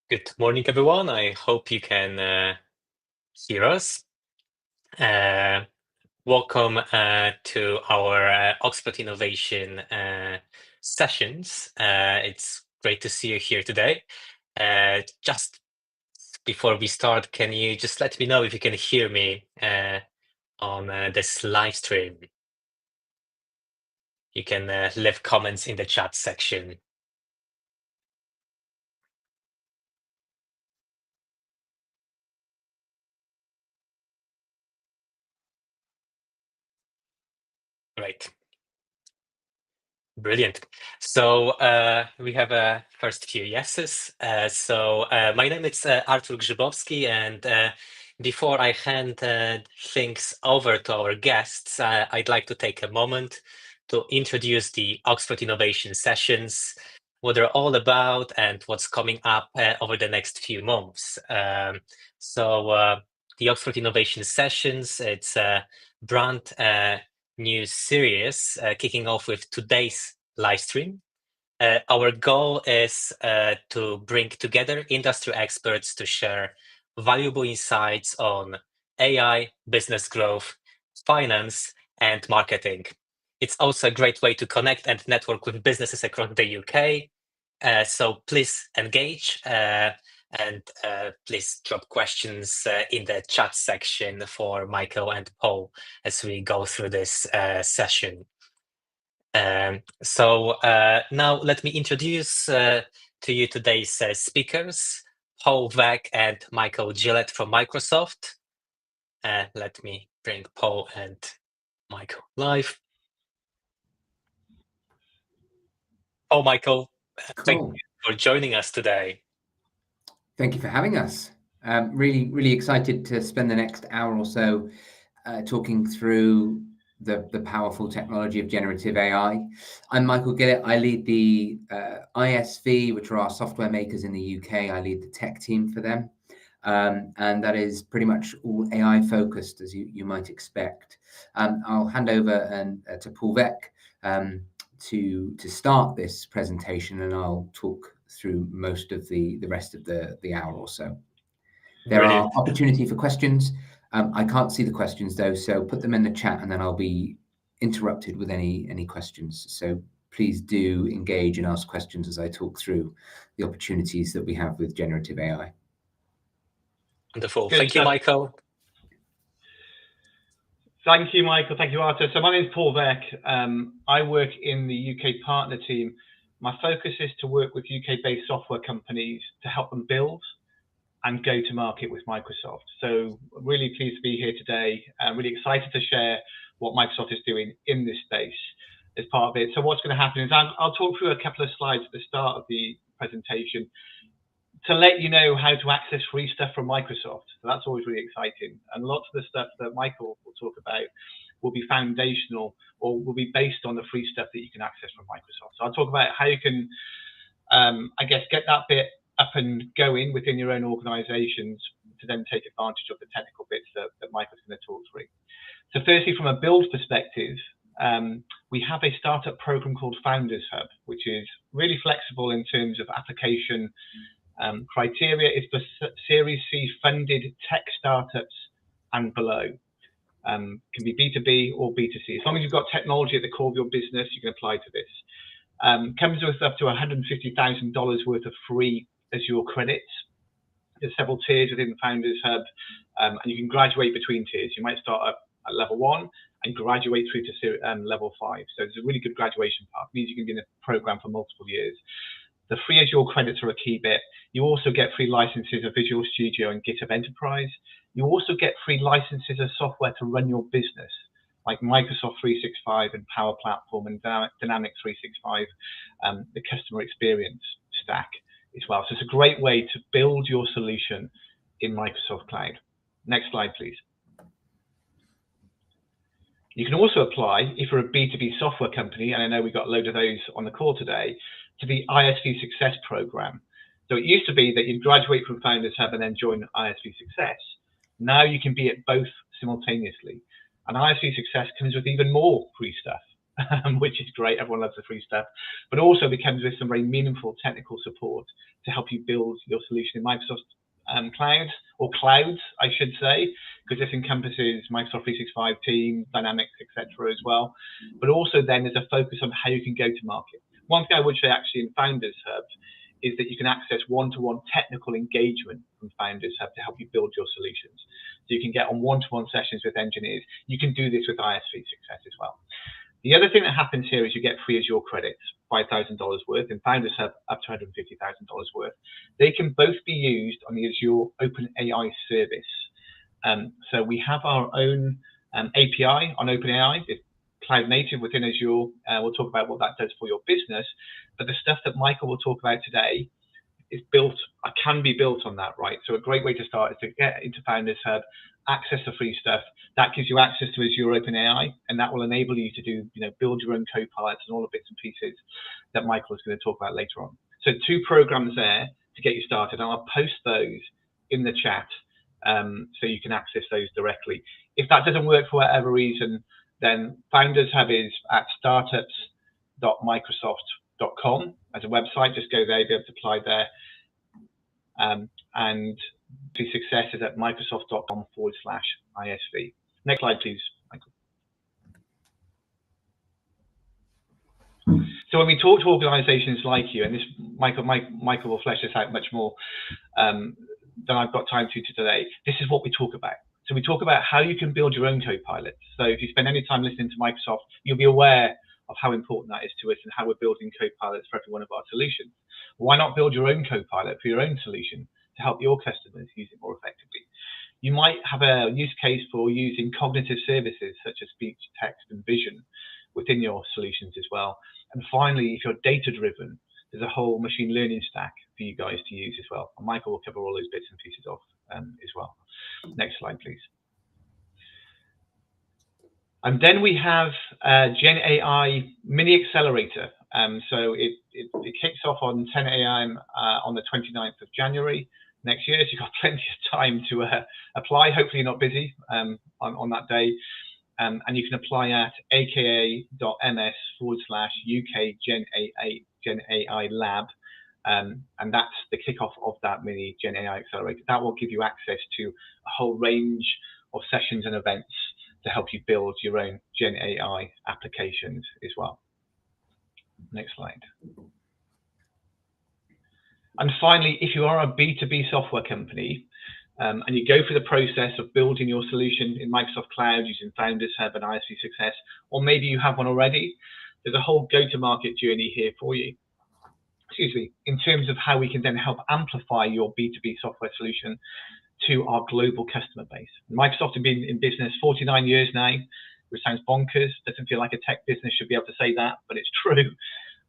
Good morning, everyone. I hope you can hear us. Uh, Welcome to our Oxford Innovation sessions. It's great to see you here today. Just before we start, can you just let me know if you can hear me on this live stream? You can leave comments in the chat section. Right. Brilliant. So we have a first few yeses. My name is Artur Grzybowski, and before I hand things over to our guests, I'd like to take a moment to introduce the Oxford Innovation Sessions, what they're all about, and what's coming up over the next few months. The Oxford Innovation Sessions, it's a brand new series kicking off with today's live stream. Our goal is to bring together industry experts to share valuable insights on AI, business growth, finance, and marketing. It's also a great way to connect and network with businesses across the UK. So please engage and please drop questions in the chat section for Michael and Paul as we go through this session. Now let me introduce to you today's speakers, Paul Veck and Michael Gillett from Microsoft. Let me bring Paul and Michael live. Oh, Michael, thank you for joining us today. Thank you for having us. Really excited to spend the next hour or so talking through the powerful technology of generative AI. I'm Michael Gillett. I lead the ISV, which are our software makers in the UK. I lead the tech team for them. And that is pretty much all AI focused, as you might expect. I'll hand over to Paul Veck to start this presentation, and I'll talk through most of the rest of the hour or so. There Brilliant. are opportunity for questions. I can't see the questions though, so put them in the chat and then I'll be interrupted with any questions. So please do engage and ask questions as I talk through the opportunities that we have with generative AI. Wonderful. Thank you, Michael. Thank you, Michael. Thank you, Arthur. So my name is Paul Veck. I work in the UK partner team. My focus is to work with UK-based software companies to help them build and go to market with Microsoft. So really pleased to be here today. I'm really excited to share what Microsoft is doing in this space as part of it. So what's going to happen is I'll talk through a couple of slides at the start of the presentation to let you know how to access free stuff from Microsoft. So that's always really exciting. And lots of the stuff that Michael will talk about will be foundational or will be based on the free stuff that you can access from Microsoft. So I'll talk about how you can, I guess, get that bit up and going within your own organizations to then take advantage of the technical bits that Michael's going to talk through. So firstly, from a build perspective, we have a startup program called Founders Hub, which is really flexible in terms of application criteria. Is for Series C funded tech startups and below. Can be B2B or B2C. As long as you've got technology at the core of your business, you can apply to this. Comes with up to $150,000 worth of free Azure credits. There's several tiers within the Founders Hub, and you can graduate between tiers. You might start up at level 1 and graduate through to level 5. So it's a really good graduation path. It means you can be in a program for multiple years. The free Azure credits are a key bit. You also get free licenses of Visual Studio and GitHub Enterprise. You also get free licenses of software to run your business, like Microsoft 365 and Power Platform and Dynamics 365, the customer experience stack as well. So it's a great way to build your solution in Microsoft Cloud. Next slide, please. You can also apply, if you're a B2B software company, and I know we've got a load of those on the call today, to the ISV Success Program. So it used to be that you'd graduate from Founders Hub and then join ISV Success. Now you can be at both simultaneously. And ISV Success comes with even more free stuff. which is great. Everyone loves the free stuff. But also it comes with some very meaningful technical support to help you build your solution in Microsoft Cloud, or clouds, I should say, because this encompasses Microsoft 365, Teams, Dynamics, etc. as well. But also then there's a focus on how you can go to market. One thing I would say actually in Founders Hub is that you can access one-to-one technical engagement from Founders Hub to help you build your solutions. So you can get on one-to-one sessions with engineers. You can do this with IS3 Success as well. The other thing that happens here is you get free Azure credits, $5,000 worth, and Founders Hub up to $150,000 worth. They can both be used on the Azure OpenAI service. So we have our own API on OpenAI. It's cloud native within Azure. We'll talk about what that does for your business. But the stuff that Michael will talk about today is built, can be built on that, right? So a great way to start is to get into Founders Hub, access the free stuff. That gives you access to Azure OpenAI, and that will enable you to do, build your own co-pilots and all the bits and pieces that Michael is going to talk about later on. So 2 programs there to get you started, and I'll post those in the chat so you can access those directly. If that doesn't work for whatever reason, then Founders Hub is at startups.microsoft.com as a website. Just go there, you'll be able to apply there. And the success is at microsoft.com/ISV. Next slide, please, Michael. So when we talk to organizations like you, and this Michael will flesh this out much more than I've got time to today, this is what we talk about. So we talk about how you can build your own co-pilots. So if you spend any time listening to Microsoft, you'll be aware of how important that is to us and how we're building co-pilots for every one of our solutions. Why not build your own co-pilot for your own solution to help your customers use it more effectively? You might have a use case for using cognitive services such as speech, text, and vision within your solutions as well. And finally, if you're data-driven, there's a whole machine learning stack for you guys to use as well. And Michael will cover all those bits and pieces off as well. Next slide, please. And then we have Gen AI Mini Accelerator. So it kicks off on 10 a.m. On the 29th of January next year. So you've got plenty of time to apply. Hopefully you're not busy on that day. And you can apply at aka.ms/UK Gen AI Lab. And that's the kickoff of that mini Gen AI Accelerator. That will give you access to a whole range of sessions and events to help you build your own Gen AI applications as well. Next slide. And finally, if you are a B2B software company and you go through the process of building your solution in Microsoft Cloud using Founders Hub and ISV Success, or maybe you have one already, there's a whole go-to-market journey here for you. Excuse me, in terms of how we can then help amplify your B2B software solution to our global customer base. Microsoft have been in business 49 years now, which sounds bonkers. Doesn't feel like a tech business should be able to say that, but it's true.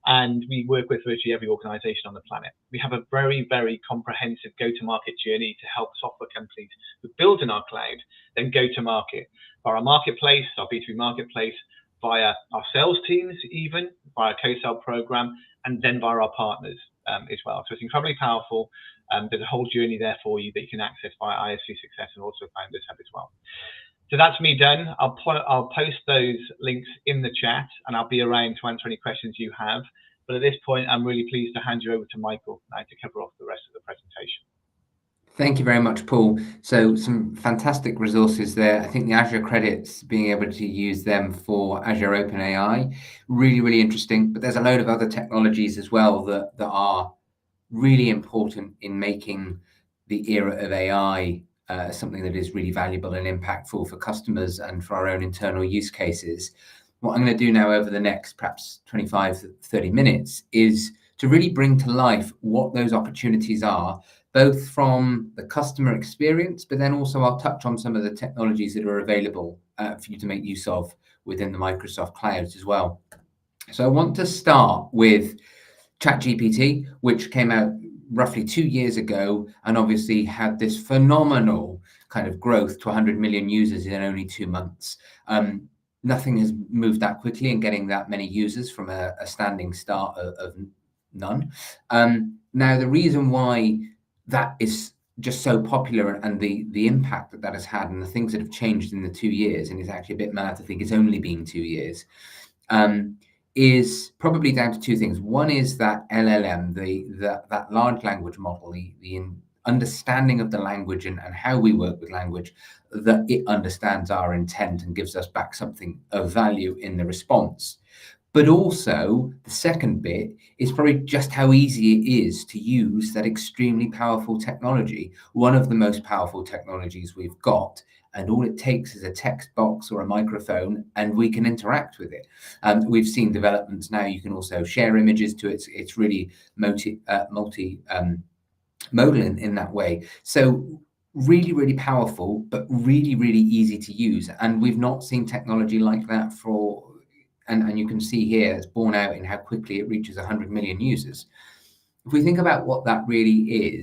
And we work with virtually every organization on the planet. We have a very, very comprehensive go-to-market journey to help software companies who build in our cloud then go to market via our marketplace, our B2B marketplace, via our sales teams even, via a co-sell program, and then via our partners as well. So it's incredibly powerful. There's a whole journey there for you that you can access via ISV Success and also Founders Hub as well. So that's me done. I'll post those links in the chat and I'll be around to answer any questions you have. But at this point, I'm really pleased to hand you over to Michael now to cover off the rest of the presentation. Thank you very much, Paul. So some fantastic resources there. I think the Azure credits, being able to use them for Azure OpenAI, really, really interesting. But there's a load of other technologies as well that are really important in making the era of AI something that is really valuable and impactful for customers and for our own internal use cases. What I'm going to do now over the next perhaps 25 to 30 minutes is to really bring to life what those opportunities are, both from the customer experience, but then also I'll touch on some of the technologies that are available for you to make use of within the Microsoft clouds as well. So I want to start with ChatGPT, which came out roughly 2 years ago and obviously had this phenomenal kind of growth to 100 million users in only 2 months. Nothing has moved that quickly in getting that many users from a standing start of none. Now, the reason why that is just so popular and the impact that has had and the things that have changed in the 2 years, and it's actually a bit mad to think it's only been 2 years, is probably down to two things. One is that LLM, that large language model, the understanding of the language and how we work with language, that it understands our intent and gives us back something of value in the response. But also, the second bit is probably just how easy it is to use that extremely powerful technology, one of the most powerful technologies we've got. And all it takes is a text box or a microphone, and we can interact with it. We've seen developments now. You can also share images to it. It's really multi modal in that way. So really, really powerful, but really, really easy to use. And we've not seen technology like that for. And you can see here it's borne out in how quickly it reaches 100 million users. If we think about what that really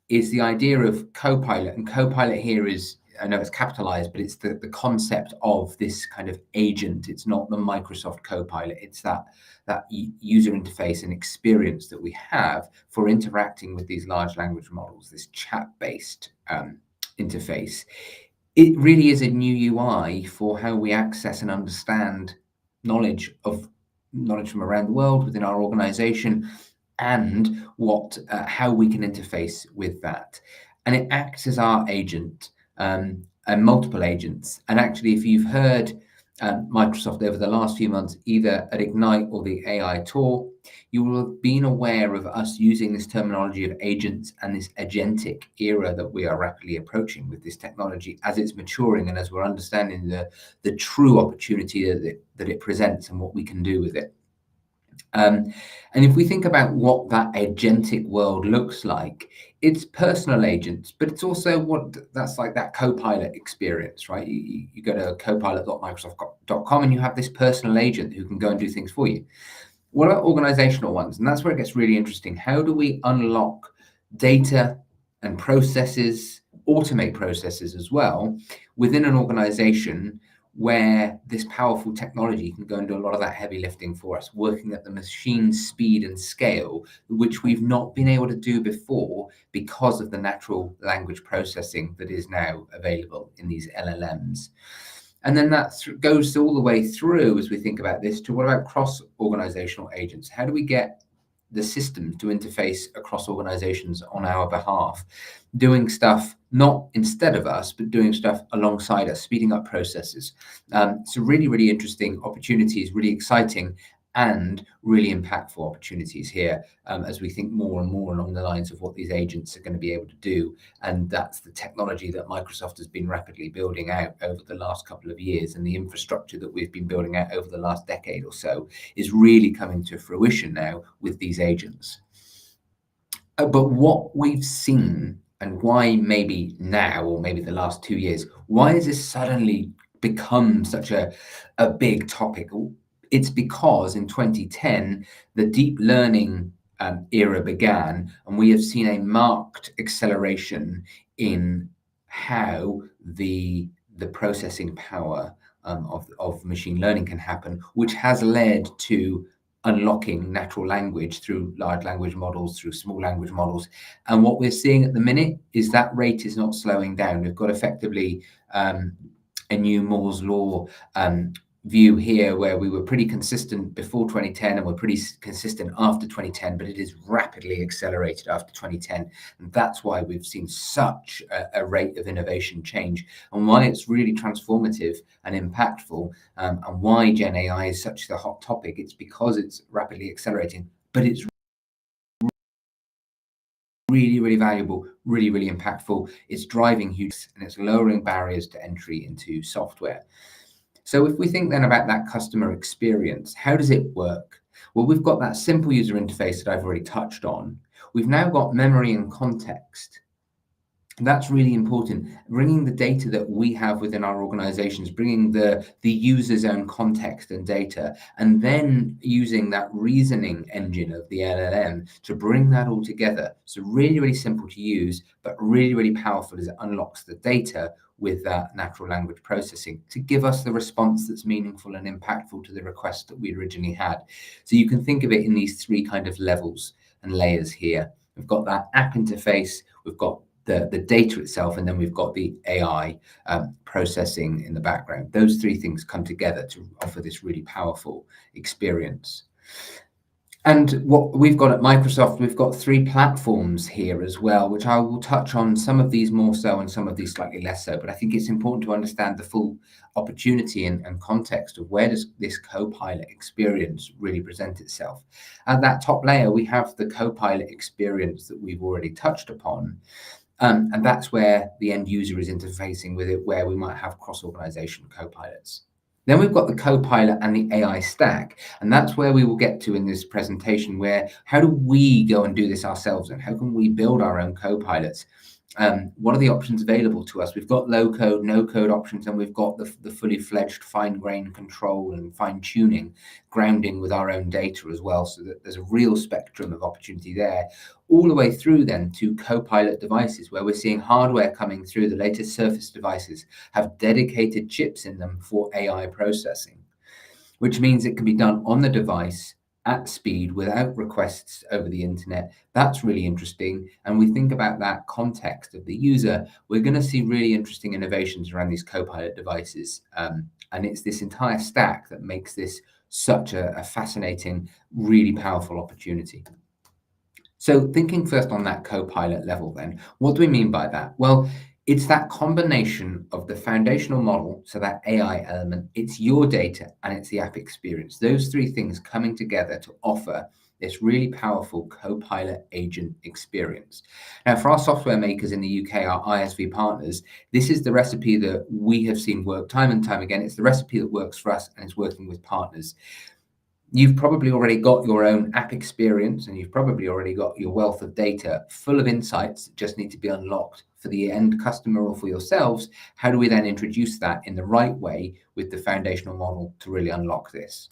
is the idea of Copilot. And Copilot here is, I know it's capitalized, but it's the concept of this kind of agent. It's not the Microsoft Copilot. It's that user interface and experience that we have for interacting with these large language models, this chat-based interface. It really is a new UI for how we access and understand knowledge from around the world within our organization, and how we can interface with that. And it acts as our agent, and multiple agents. And actually, if you've heard Microsoft over the last few months, either at Ignite or the AI Tour, you will have been aware of us using this terminology of agents and this agentic era that we are rapidly approaching with this technology as it's maturing and as we're understanding the true opportunity that it presents and what we can do with it. And if we think about what that agentic world looks like, it's personal agents, but it's also that's like that Copilot experience, right? You go to copilot.microsoft.com and you have this personal agent who can go and do things for you. What are organizational ones? And that's where it gets really interesting. How do we unlock data and processes, automate processes as well within an organization where this powerful technology can go and do a lot of that heavy lifting for us, working at the machine speed and scale, which we've not been able to do before because of the natural language processing that is now available in these LLMs. And then that goes all the way through, as we think about this, to what about cross-organizational agents? How do we get the systems to interface across organizations on our behalf, doing stuff not instead of us, but doing stuff alongside us, speeding up processes? So really, really interesting opportunities, really exciting and really impactful opportunities here, as we think more and more along the lines of what these agents are going to be able to do. And that's the technology that Microsoft has been rapidly building out over the last couple of years, and the infrastructure that we've been building out over the last decade or so is really coming to fruition now with these agents. But what we've seen, and why maybe now, or maybe the last 2 years, why has this suddenly become such a big topic? It's because in 2010, the deep learning era began, and we have seen a marked acceleration in how the processing power of machine learning can happen, which has led to unlocking natural language through large language models, through small language models. And what we're seeing at the minute is that rate is not slowing down. We've got effectively a new Moore's law view here, where we were pretty consistent before 2010 and we're pretty consistent after 2010, but it is rapidly accelerated after 2010. And that's why we've seen such a rate of innovation change, and why it's really transformative and impactful, and why Gen AI is such the hot topic. It's because it's rapidly accelerating, but it's really, really valuable, really, really impactful. It's driving huge, and it's lowering barriers to entry into software. So if we think then about that customer experience, how does it work? Well, we've got that simple user interface that I've already touched on. We've now got memory and context. That's really important. Bringing the data that we have within our organizations, bringing the user's own context and data, and then using that reasoning engine of the LLM to bring that all together. So really, really simple to use, but really, really powerful as it unlocks the data with that natural language processing to give us the response that's meaningful and impactful to the request that we originally had. So you can think of it in these three kind of levels and layers here. We've got that app interface, we've got the data itself, and then we've got the AI processing in the background. Those three things come together to offer this really powerful experience. And what we've got at Microsoft, we've got 3 platforms here as well, which I will touch on, some of these more so and some of these slightly less so. But I think it's important to understand the full opportunity and context of where does this Copilot experience really present itself. At that top layer, we have the Copilot experience that we've already touched upon. And that's where the end user is interfacing with it, where we might have cross-organization Copilots. Then we've got the Copilot and the AI stack, and that's where we will get to in this presentation, where how do we go and do this ourselves, and how can we build our own Copilots? What are the options available to us? We've got low code, no code options, and we've got the fully fledged fine grained control and fine tuning, grounding with our own data as well, so that there's a real spectrum of opportunity there, all the way through then to Copilot devices, where we're seeing hardware coming through. The latest Surface devices have dedicated chips in them for AI processing, which means it can be done on the device at speed without requests over the internet. That's really interesting. And we think about that context of the user, we're going to see really interesting innovations around these Copilot devices. And it's this entire stack that makes this such a fascinating, really powerful opportunity. So thinking first on that Copilot level then, what do we mean by that? Well, it's that combination of the foundational model, so that AI element, it's your data, and it's the app experience. Those 3 things coming together to offer this really powerful Copilot agent experience. Now, for our software makers in the UK, our ISV partners, this is the recipe that we have seen work time and time again. It's the recipe that works for us, and it's working with partners. You've probably already got your own app experience, and you've probably already got your wealth of data full of insights that just need to be unlocked for the end customer or for yourselves. How do we then introduce that in the right way with the foundational model to really unlock this?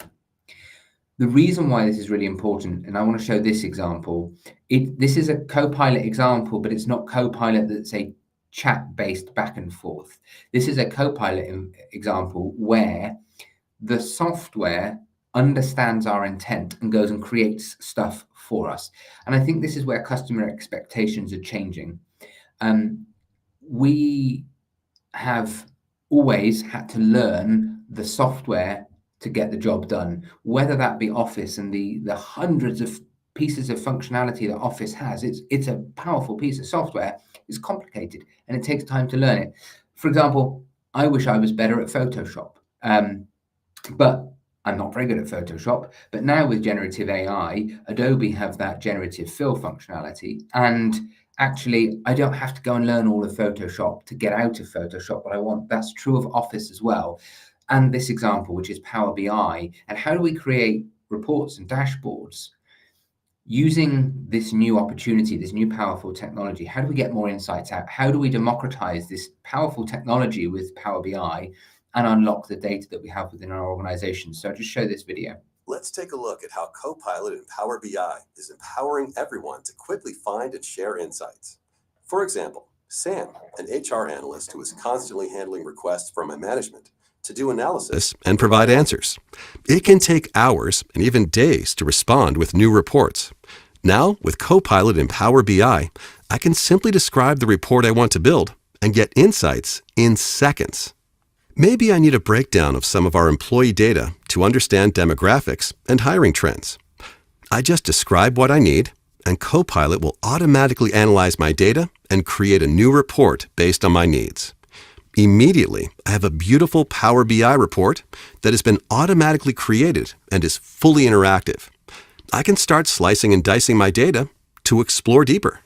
The reason why this is really important, and I want to show this example, this is a Copilot example, but it's not Copilot that's a chat-based back and forth. This is a Copilot example where the software understands our intent and goes and creates stuff for us. And I think this is where customer expectations are changing. We have always had to learn the software to get the job done, whether that be Office and the hundreds of pieces of functionality that Office has. It's a powerful piece of software. It's complicated and it takes time to learn it. For example, I wish I was better at Photoshop, but I'm not very good at Photoshop. But now with generative AI, Adobe have that generative fill functionality, and actually, I don't have to go and learn all of Photoshop to get out of Photoshop what I want. That's true of Office as well. And this example, which is Power BI, and how do we create reports and dashboards using this new opportunity, this new powerful technology? How do we get more insights out? How do we democratize this powerful technology with Power BI and unlock the data that we have within our organization? So I'll just show this video. Let's take a look at how Copilot in Power BI is empowering everyone to quickly find and share insights. For example, Sam, an HR analyst who is constantly handling requests from my management to do analysis and provide answers. It can take hours and even days to respond with new reports. Now, with Copilot in Power BI, I can simply describe the report I want to build and get insights in seconds. Maybe I need a breakdown of some of our employee data to understand demographics and hiring trends. I just describe what I need, and Copilot will automatically analyze my data and create a new report based on my needs. Immediately, I have a beautiful Power BI report that has been automatically created and is fully interactive. I can start slicing and dicing my data to explore deeper.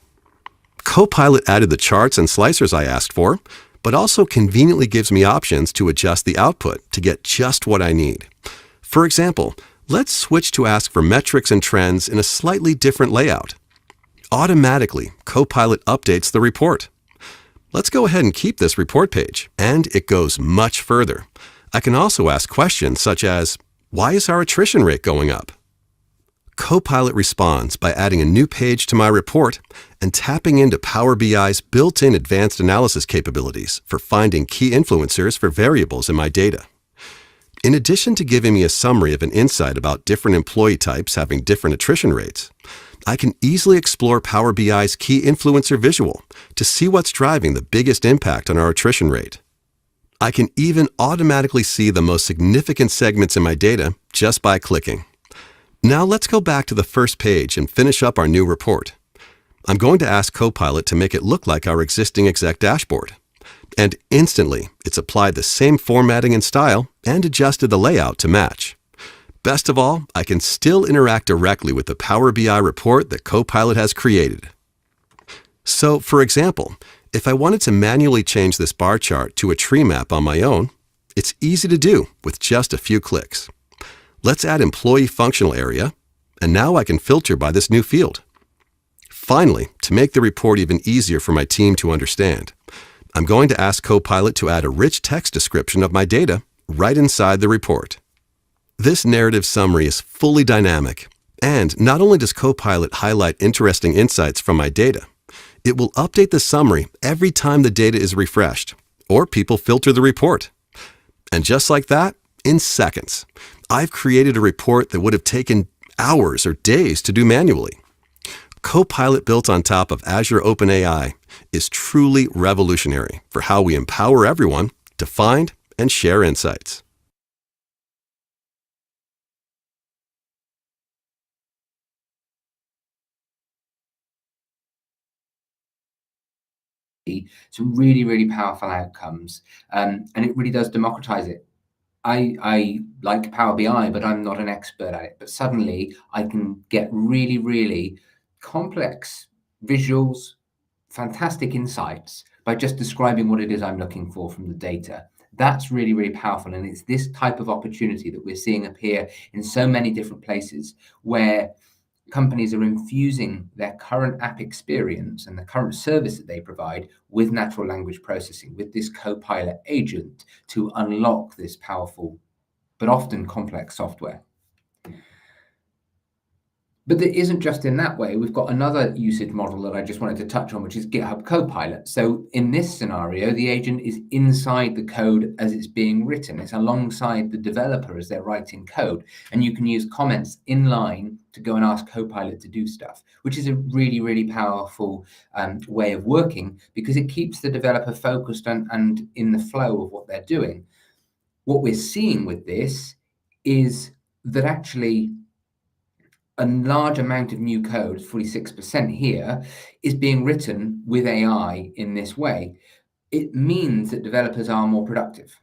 Copilot added the charts and slicers I asked for, but also conveniently gives me options to adjust the output to get just what I need. For example, let's switch to ask for metrics and trends in a slightly different layout. Automatically, Copilot updates the report. Let's go ahead and keep this report page, and it goes much further. I can also ask questions such as, why is our attrition rate going up? Copilot responds by adding a new page to my report and tapping into Power BI's built-in advanced analysis capabilities for finding key influencers for variables in my data. In addition to giving me a summary of an insight about different employee types having different attrition rates, I can easily explore Power BI's key influencer visual to see what's driving the biggest impact on our attrition rate. I can even automatically see the most significant segments in my data just by clicking. Now let's go back to the first page and finish up our new report. I'm going to ask Copilot to make it look like our existing exec dashboard. And instantly, it's applied the same formatting and style and adjusted the layout to match. Best of all, I can still interact directly with the Power BI report that Copilot has created. So, for example, if I wanted to manually change this bar chart to a tree map on my own, it's easy to do with just a few clicks. Let's add employee functional area, and now I can filter by this new field. Finally, to make the report even easier for my team to understand, I'm going to ask Copilot to add a rich text description of my data right inside the report. This narrative summary is fully dynamic, and not only does Copilot highlight interesting insights from my data, it will update the summary every time the data is refreshed, or people filter the report. And just like that, in seconds, I've created a report that would have taken hours or days to do manually. Copilot built on top of Azure OpenAI is truly revolutionary for how we empower everyone to find and share insights. Some really, really powerful outcomes, and it really does democratize it. I like Power BI, but I'm not an expert at it. But suddenly I can get really, really complex visuals, fantastic insights by just describing what it is I'm looking for from the data. That's really, really powerful. And it's this type of opportunity that we're seeing appear in so many different places where companies are infusing their current app experience and the current service that they provide with natural language processing, with this Copilot agent to unlock this powerful but often complex software. But it isn't just in that way. We've got another usage model that I just wanted to touch on, which is GitHub Copilot. So in this scenario, the agent is inside the code as it's being written. It's alongside the developer as they're writing code. And you can use comments in line to go and ask Copilot to do stuff, which is a really, really powerful way of working because it keeps the developer focused and in the flow of what they're doing. What we're seeing with this is that actually a large amount of new code, 46% here, is being written with AI in this way. It means that developers are more productive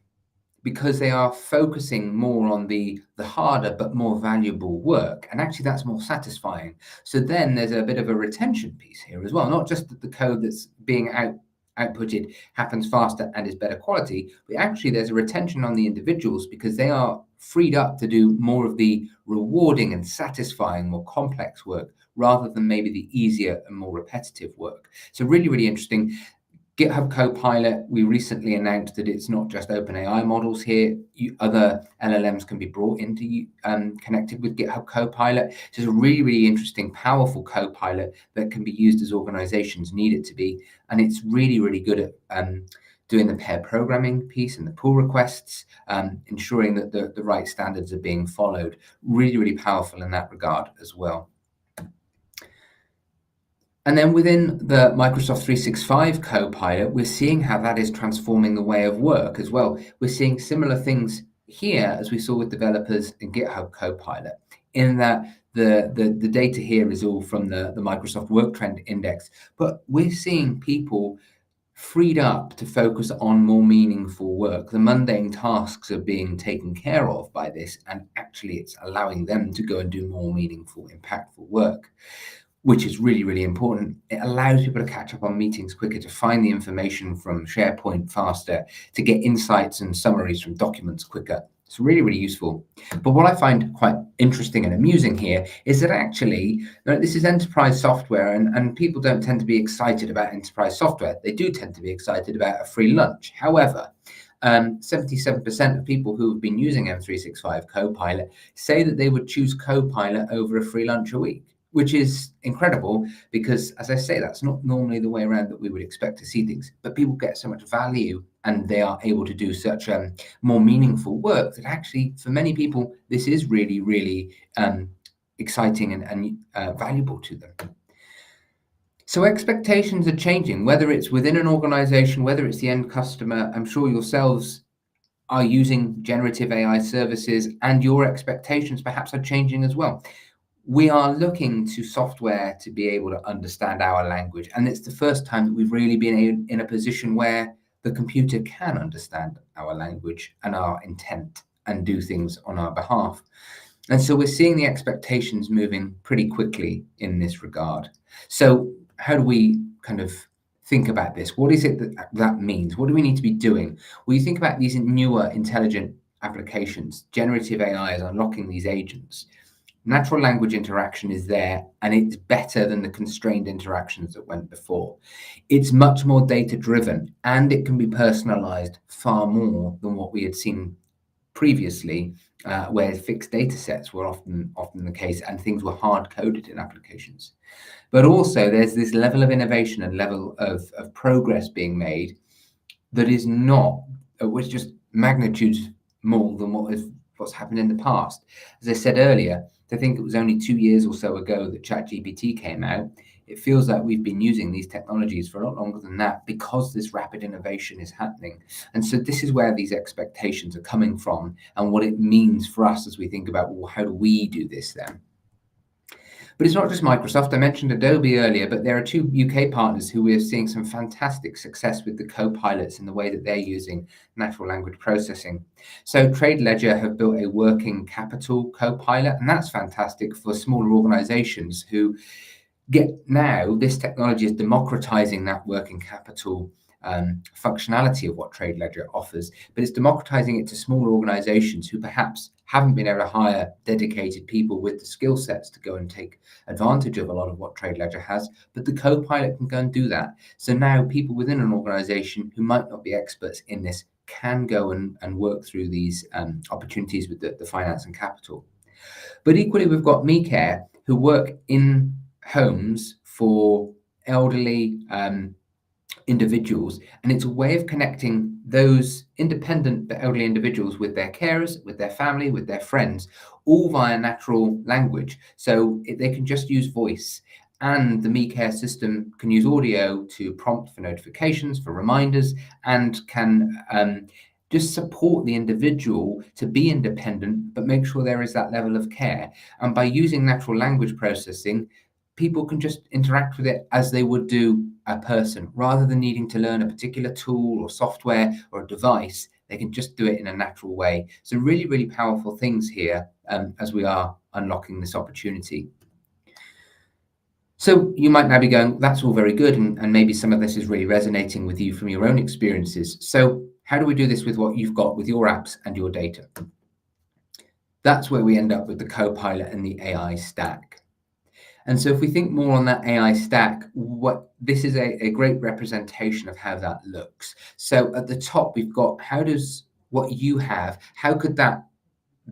because they are focusing more on the harder but more valuable work. And actually that's more satisfying. So then there's a bit of a retention piece here as well, not just that the code that's being outputted happens faster and is better quality, but actually there's a retention on the individuals because they are freed up to do more of the rewarding and satisfying, more complex work rather than maybe the easier and more repetitive work. So really, really interesting. GitHub Copilot, we recently announced that it's not just OpenAI models here. Other LLMs can be brought into connected with GitHub Copilot. So it's a really, really interesting, powerful Copilot that can be used as organizations need it to be. And it's really, really good at doing the pair programming piece and the pull requests, ensuring that the right standards are being followed. Really, really powerful in that regard as well. And then within the Microsoft 365 Copilot, we're seeing how that is transforming the way of work as well. We're seeing similar things here as we saw with developers in GitHub Copilot, in that the data here is all from the Microsoft Work Trend Index, but we're seeing people freed up to focus on more meaningful work. The mundane tasks are being taken care of by this, and actually it's allowing them to go and do more meaningful, impactful work, which is really, really important. It allows people to catch up on meetings quicker, to find the information from SharePoint faster, to get insights and summaries from documents quicker. It's really, really useful. But what I find quite interesting and amusing here is that actually, this is enterprise software, and people don't tend to be excited about enterprise software. They do tend to be excited about a free lunch. However, 77% of people who have been using M365 Copilot say that they would choose Copilot over a free lunch a week, which is incredible because, as I say, that's not normally the way around that we would expect to see things. But people get so much value and they are able to do such more meaningful work that actually, for many people, this is really, really exciting and valuable to them. So expectations are changing, whether it's within an organization, whether it's the end customer. I'm sure yourselves are using generative AI services, and your expectations perhaps are changing as well. We are looking to software to be able to understand our language, and it's the first time that we've really been in a position where the computer can understand our language and our intent and do things on our behalf. And so we're seeing the expectations moving pretty quickly in this regard. So how do we kind of think about this? What is it that means? What do we need to be doing? Well, you think about these newer intelligent applications. Generative AI is unlocking these agents. Natural language interaction is there, and it's better than the constrained interactions that went before. It's much more data driven, and it can be personalized far more than what we had seen previously, where fixed data sets were often the case and things were hard coded in applications. But also there's this level of innovation and level of progress being made that is not, was just magnitudes more than what's happened in the past. As I said earlier, I think it was only 2 years or so ago that ChatGPT came out. It feels like we've been using these technologies for a lot longer than that because this rapid innovation is happening. And so this is where these expectations are coming from and what it means for us as we think about, well, how do we do this then? But it's not just Microsoft. I mentioned Adobe earlier, but there are 2 UK partners who we're seeing some fantastic success with the co-pilots in the way that they're using natural language processing. So Trade Ledger have built a working capital co-pilot, and that's fantastic for smaller organizations who get now, this technology is democratizing that working capital functionality of what Trade Ledger offers, but it's democratizing it to smaller organizations who perhaps haven't been able to hire dedicated people with the skill sets to go and take advantage of a lot of what Trade Ledger has, but the co-pilot can go and do that. So now people within an organization who might not be experts in this can go and work through these opportunities with the finance and capital. But equally, we've got MeCare, who work in homes for elderly individuals, and it's a way of connecting those independent but elderly individuals with their carers, with their family, with their friends, all via natural language. So they can just use voice, and the MeCare system can use audio to prompt for notifications, for reminders, and can just support the individual to be independent, but make sure there is that level of care. And by using natural language processing, people can just interact with it as they would do a person, rather than needing to learn a particular tool or software or a device. They can just do it in a natural way. So really, really powerful things here as we are unlocking this opportunity. So you might now be going, that's all very good, and maybe some of this is really resonating with you from your own experiences. So how do we do this with what you've got with your apps and your data? That's where we end up with the co-pilot and the AI stack. And so if we think more on that AI stack, this is a great representation of how that looks. So at the top, we've got how does what you have, how could that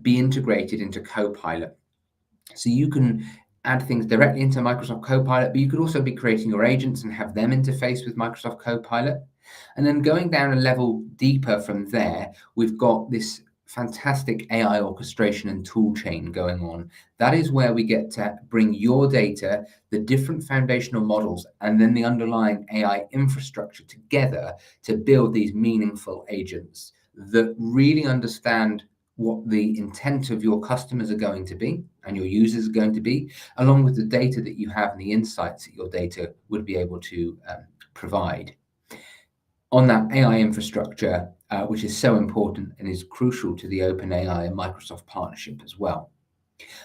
be integrated into Copilot? So you can add things directly into Microsoft Copilot, but you could also be creating your agents and have them interface with Microsoft Copilot. And then going down a level deeper from there, we've got this fantastic AI orchestration and tool chain going on. That is where we get to bring your data, the different foundational models, and then the underlying AI infrastructure together to build these meaningful agents that really understand what the intent of your customers are going to be and your users are going to be, along with the data that you have and the insights that your data would be able to provide. On that AI infrastructure, which is so important and is crucial to the OpenAI and Microsoft partnership as well.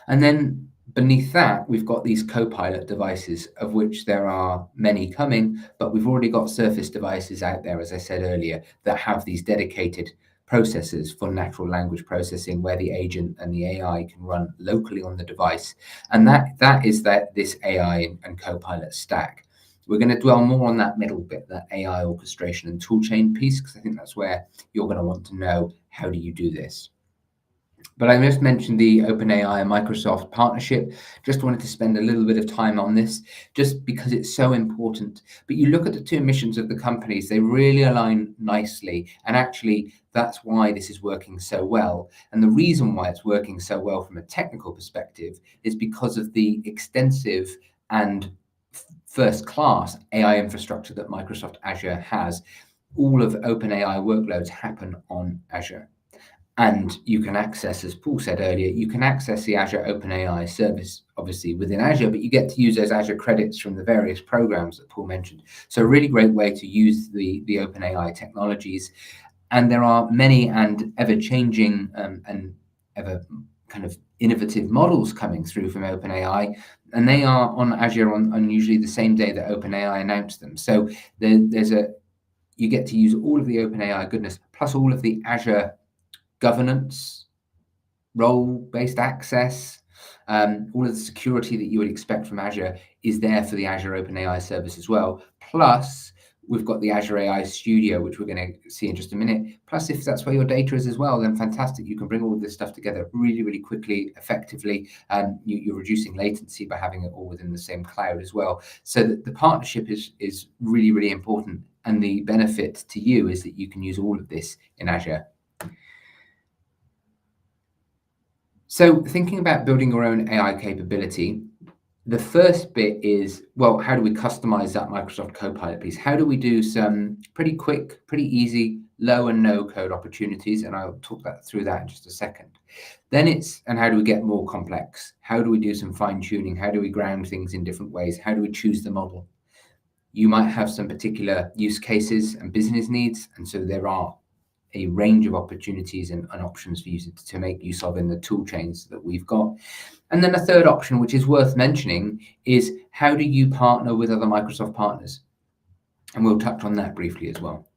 And then beneath that, we've got these Copilot devices, of which there are many coming, but we've already got Surface devices out there, as I said earlier, that have these dedicated processors for natural language processing, where the agent and the AI can run locally on the device. And that is this AI and Copilot stack. We're going to dwell more on that middle bit, that AI orchestration and toolchain piece, because I think that's where you're going to want to know, how do you do this? But I just mentioned the OpenAI and Microsoft partnership. Just wanted to spend a little bit of time on this, just because it's so important. But you look at the two missions of the companies, they really align nicely. And actually, that's why this is working so well. And the reason why it's working so well from a technical perspective is because of the extensive and first-class AI infrastructure that Microsoft Azure has. All of OpenAI workloads happen on Azure. And you can access, as Paul said earlier, you can access the Azure OpenAI service, obviously within Azure, but you get to use those Azure credits from the various programs that Paul mentioned. So a really great way to use the OpenAI technologies. And there are many and ever-changing and ever kind of innovative models coming through from OpenAI, and they are on Azure on usually the same day that OpenAI announced them. So you get to use all of the OpenAI goodness, plus all of the Azure governance, role-based access, all of the security that you would expect from Azure is there for the Azure OpenAI service as well. Plus, we've got the Azure AI Studio, which we're going to see in just a minute. Plus, if that's where your data is as well, then fantastic. You can bring all of this stuff together really, really quickly, effectively. You're reducing latency by having it all within the same cloud as well. So the partnership is really, really important. And the benefit to you is that you can use all of this in Azure. So thinking about building your own AI capability, the first bit is, well, how do we customize that Microsoft Copilot piece? How do we do some pretty quick, pretty easy, low and no code opportunities? And I'll talk through that in just a second. Then and how do we get more complex? How do we do some fine tuning? How do we ground things in different ways? How do we choose the model? You might have some particular use cases and business needs. And so there are a range of opportunities and options for you to make use of in the tool chains that we've got. And then a third option, which is worth mentioning, is how do you partner with other Microsoft partners? And we'll touch on that briefly as well.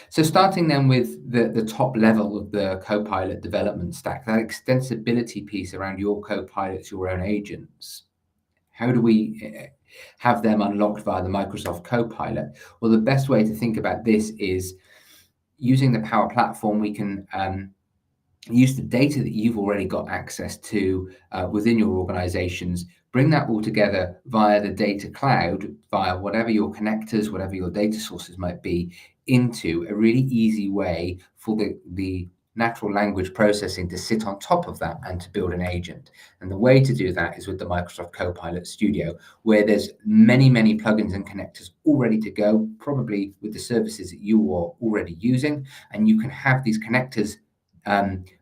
So starting then with the top level of the Copilot development stack, that extensibility piece around your Copilots, your own agents. How do we have them unlocked via the Microsoft Copilot? Well, the best way to think about this is using the Power Platform. We can use the data that you've already got access to within your organizations, bring that all together via the data cloud, via whatever your connectors, whatever your data sources might be, into a really easy way for the natural language processing to sit on top of that and to build an agent. And the way to do that is with the Microsoft Copilot Studio, where there's many, many plugins and connectors all ready to go, probably with the services that you are already using. And you can have these connectors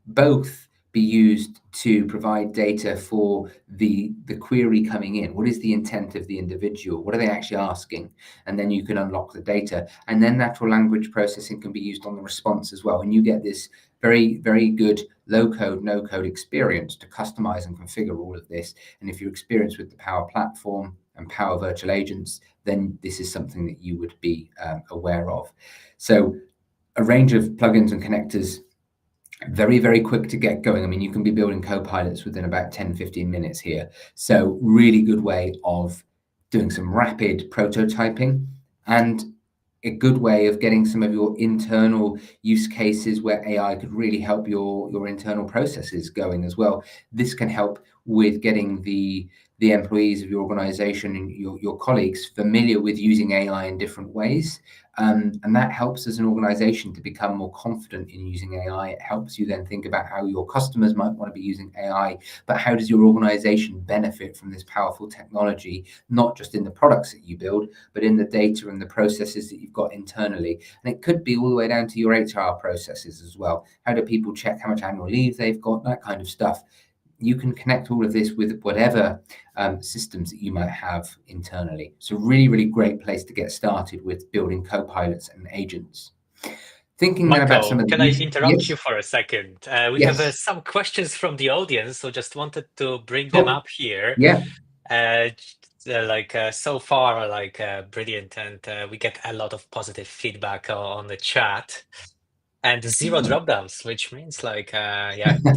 both be used to provide data for the query coming in. What is the intent of the individual? What are they actually asking? And then you can unlock the data. And then natural language processing can be used on the response as well. And you get this very, very good low code, no code experience to customize and configure all of this. And if you're experienced with the Power Platform and Power Virtual Agents, then this is something that you would be aware of. So a range of plugins and connectors, very, very quick to get going. I mean, you can be building Copilots within about 10, 15 minutes here. So really good way of doing some rapid prototyping, and a good way of getting some of your internal use cases where AI could really help your internal processes going as well. This can help with getting the employees of your organization and your colleagues familiar with using AI in different ways. And that helps as an organization to become more confident in using AI. It helps you then think about how your customers might want to be using AI, but how does your organization benefit from this powerful technology, not just in the products that you build, but in the data and the processes that you've got internally. And it could be all the way down to your HR processes as well. How do people check how much annual leave they've got, that kind of stuff. You can connect all of this with whatever systems that you might have internally. So really, really great place to get started with building Copilots and agents. Thinking Michael, about some of the can I interrupt you for a second? We Yes. have some questions from the audience, so just wanted to bring them up here. Yeah. So far, brilliant, and we get a lot of positive feedback on the chat. And 0 drop-downs, which means the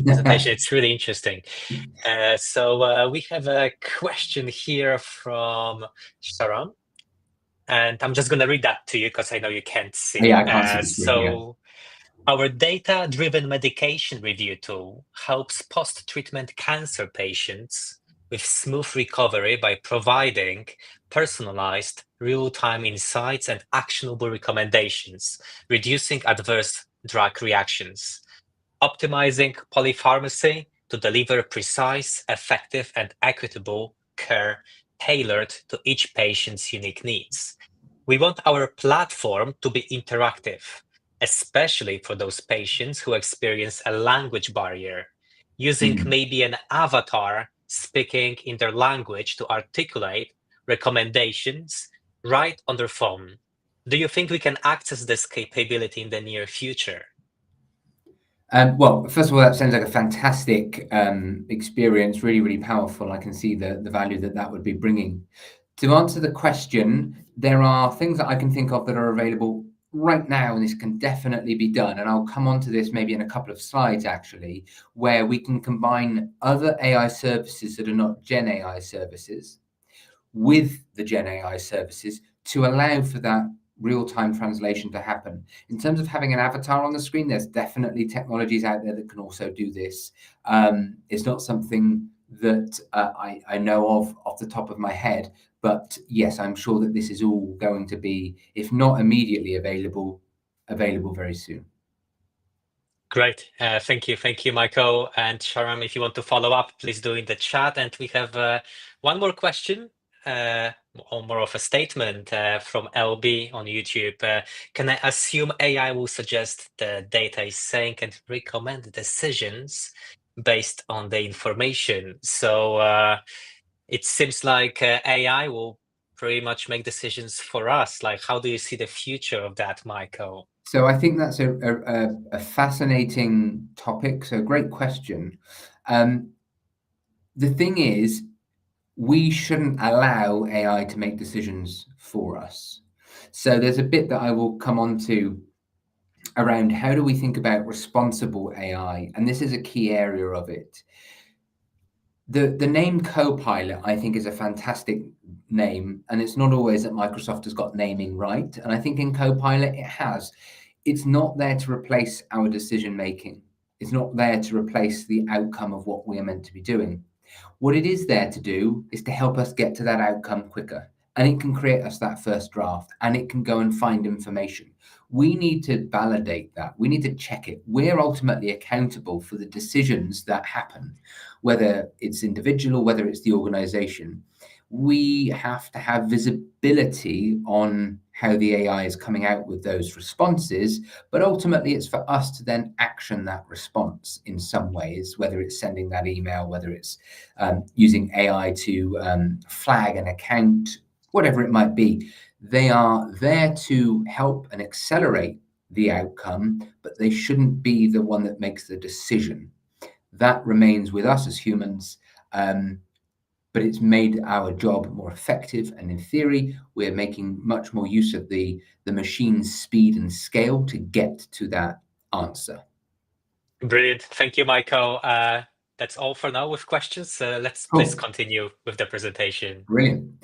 presentation, it's really interesting. So we have a question here from Sharon, and I'm just going to read that to you because I know you can't see. Yeah, I can't see the screen, So Our data-driven medication review tool helps post-treatment cancer patients with smooth recovery by providing personalized real-time insights and actionable recommendations, reducing adverse drug reactions, optimizing polypharmacy to deliver precise, effective, and equitable care tailored to each patient's unique needs. We want our platform to be interactive, especially for those patients who experience a language barrier, using maybe an avatar speaking in their language to articulate recommendations right on their phone. Do you think we can access this capability in the near future? Well, first of all, that sounds like a fantastic experience, really, really powerful. I can see the value that that would be bringing. To answer the question, there are things that I can think of that are available right now, and this can definitely be done. And I'll come on to this maybe in a couple of slides, actually, where we can combine other AI services that are not Gen AI services with the Gen AI services to allow for that real-time translation to happen. In terms of having an avatar on the screen, there's definitely technologies out there that can also do this. It's not something that I know of off the top of my head, but yes, I'm sure that this is all going to be, if not immediately available very soon. Great. Thank you, Michael. And Sharam, if you want to follow up, please do in the chat. And we have one more question, or more of a statement from LB on YouTube. Can I assume AI will suggest the data is saying and recommend decisions based on the information? So it seems like AI will pretty much make decisions for us. Like, how do you see the future of that, Michael? So I think that's a fascinating topic. So great question. The thing is, we shouldn't allow AI to make decisions for us. So there's a bit that I will come on to around how do we think about responsible AI, and this is a key area of it. The name Copilot, I think, is a fantastic name, and it's not always that Microsoft has got naming right. And I think in Copilot it has. It's not there to replace our decision making. It's not there to replace the outcome of what we are meant to be doing. What it is there to do is to help us get to that outcome quicker. And it can create us that first draft, and it can go and find information. We need to validate that. We need to check it. We're ultimately accountable for the decisions that happen, whether it's individual, whether it's the organization. We have to have visibility on how the AI is coming out with those responses, but ultimately it's for us to then action that response in some ways, whether it's sending that email, whether it's using AI to flag an account, whatever it might be. They are there to help and accelerate the outcome, but they shouldn't be the one that makes the decision. That remains with us as humans. But it's made our job more effective. And in theory, we're making much more use of the machine's speed and scale to get to that answer. Brilliant. Thank you, Michael. That's all for now with questions. Let's please continue with the presentation. Brilliant.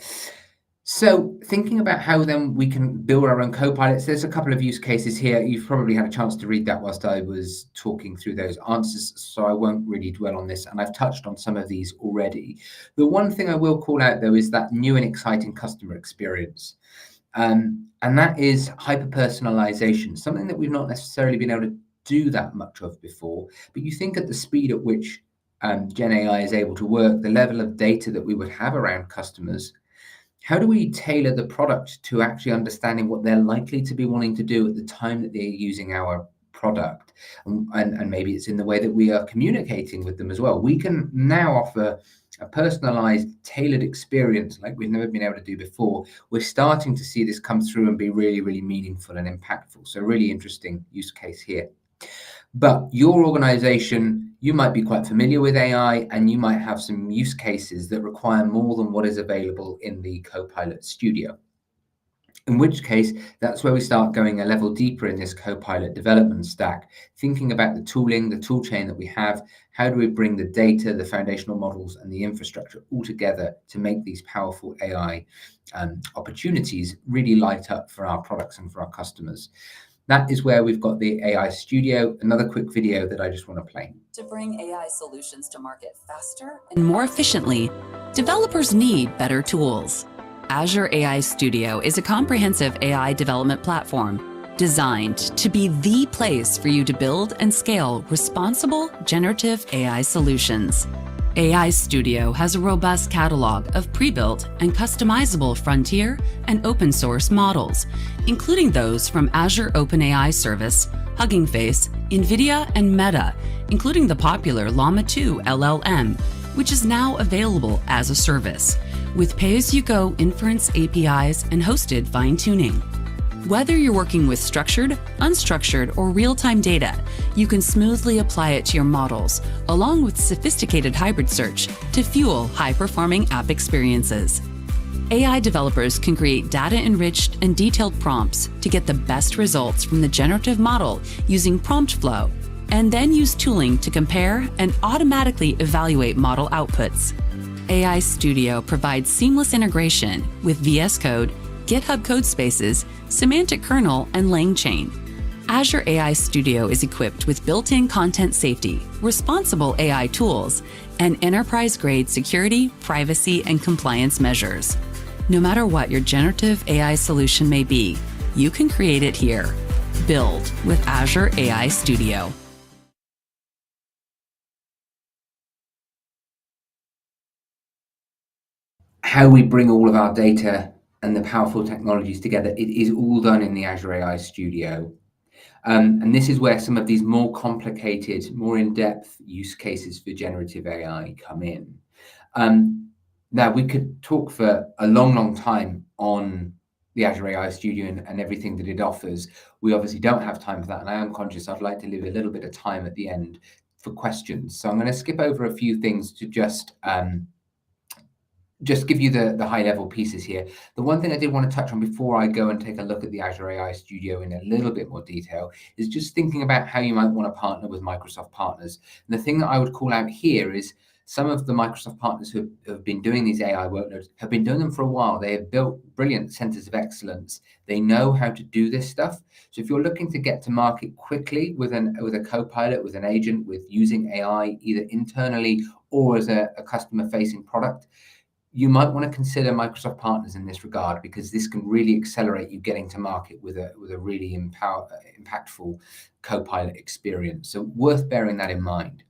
So thinking about how then we can build our own copilots, there's a couple of use cases here. You've probably had a chance to read that whilst I was talking through those answers, so I won't really dwell on this, and I've touched on some of these already. The one thing I will call out, though, is that new and exciting customer experience. And that is hyper-personalization, something that we've not necessarily been able to do that much of before. But you think at the speed at which Gen AI is able to work, the level of data that we would have around customers, how do we tailor the product to actually understanding what they're likely to be wanting to do at the time that they're using our product? And maybe it's in the way that we are communicating with them as well. We can now offer a personalized, tailored experience like we've never been able to do before. We're starting to see this come through and be really, really meaningful and impactful. So really interesting use case here. But your organization, you might be quite familiar with AI, and you might have some use cases that require more than what is available in the Copilot Studio. In which case, that's where we start going a level deeper in this Copilot development stack, thinking about the tooling, the tool chain that we have. How do we bring the data, the foundational models, and the infrastructure all together to make these powerful AI opportunities really light up for our products and for our customers? That is where we've got the AI Studio, another quick video that I just want to play. To bring AI solutions to market faster and more efficiently, developers need better tools. Azure AI Studio is a comprehensive AI development platform designed to be the place for you to build and scale responsible generative AI solutions. AI Studio has a robust catalog of pre-built and customizable frontier and open source models, including those from Azure OpenAI Service, Hugging Face, NVIDIA, and Meta, including the popular Llama 2 LLM, which is now available as a service, with pay-as-you-go inference APIs and hosted fine-tuning. Whether you're working with structured, unstructured, or real-time data, you can smoothly apply it to your models, along with sophisticated hybrid search to fuel high-performing app experiences. AI developers can create data-enriched and detailed prompts to get the best results from the generative model using prompt flow, and then use tooling to compare and automatically evaluate model outputs. AI Studio provides seamless integration with VS Code, GitHub Codespaces, Semantic Kernel, and LangChain. Azure AI Studio is equipped with built-in content safety, responsible AI tools, and enterprise-grade security, privacy, and compliance measures. No matter what your generative AI solution may be, you can create it here. Build with Azure AI Studio. How we bring all of our data and the powerful technologies together, it is all done in the Azure AI Studio. And this is where some of these more complicated, more in-depth use cases for generative AI come in. Now, we could talk for a long time on the Azure AI Studio and everything that it offers. We obviously don't have time for that, and I am conscious I'd like to leave a little bit of time at the end for questions. So I'm going to skip over a few things to just give you the high level pieces here. The one thing I did want to touch on before I go and take a look at the Azure AI Studio in a little bit more detail is just thinking about how you might want to partner with Microsoft partners. And the thing that I would call out here is some of the Microsoft partners who have been doing these AI workloads have been doing them for a while. They have built brilliant centers of excellence. They know how to do this stuff. So if you're looking to get to market quickly with a co-pilot, with an agent, with using AI either internally or as a customer-facing product, you might want to consider Microsoft partners in this regard, because this can really accelerate you getting to market with a really impactful co-pilot experience. So worth bearing that in mind.